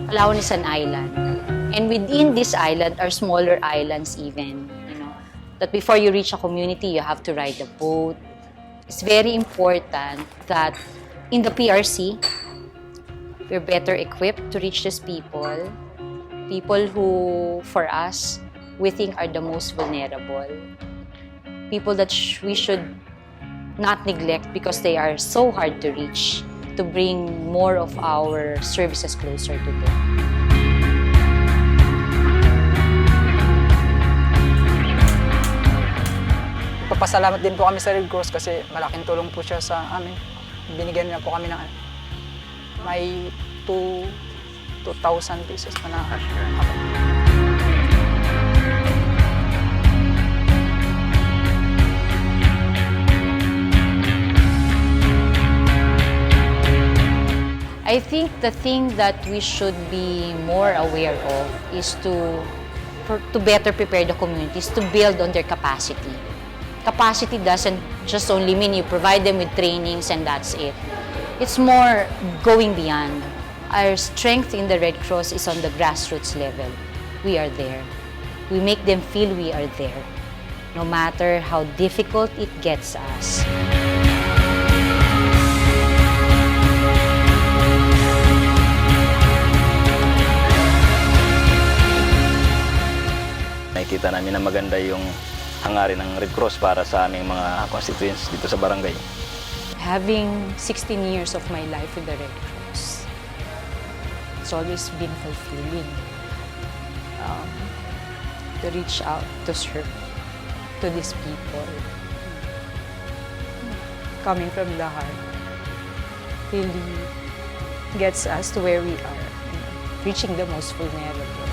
Palawan is an island. And within this island are smaller islands even, that before you reach a community, you have to ride a boat. It's very important that in the PRC, we're better equipped to reach these people who, for us, we think are the most vulnerable. People that we should not neglect because they are so hard to reach, to bring more of our services closer to them. Papasalamat din po kami sa Red Cross kasi malaking tulong po siya sa amin. Binigyan niya po kami ng may 2,000 pesos na I think the thing that we should be more aware of is to better prepare the communities to build on their capacity. Capacity doesn't just only mean you provide them with trainings and that's it. It's more going beyond. Our strength in the Red Cross is on the grassroots level. We are there. We make them feel we are there, no matter how difficult it gets us. Nakikita namin na maganda yung hangarin ng Red Cross para sa aming mga constituents dito sa barangay. Having 16 years of my life with the Red Cross, it's always been fulfilling to reach out, to serve to these people. Coming from the heart really gets us to where we are, reaching the most vulnerable.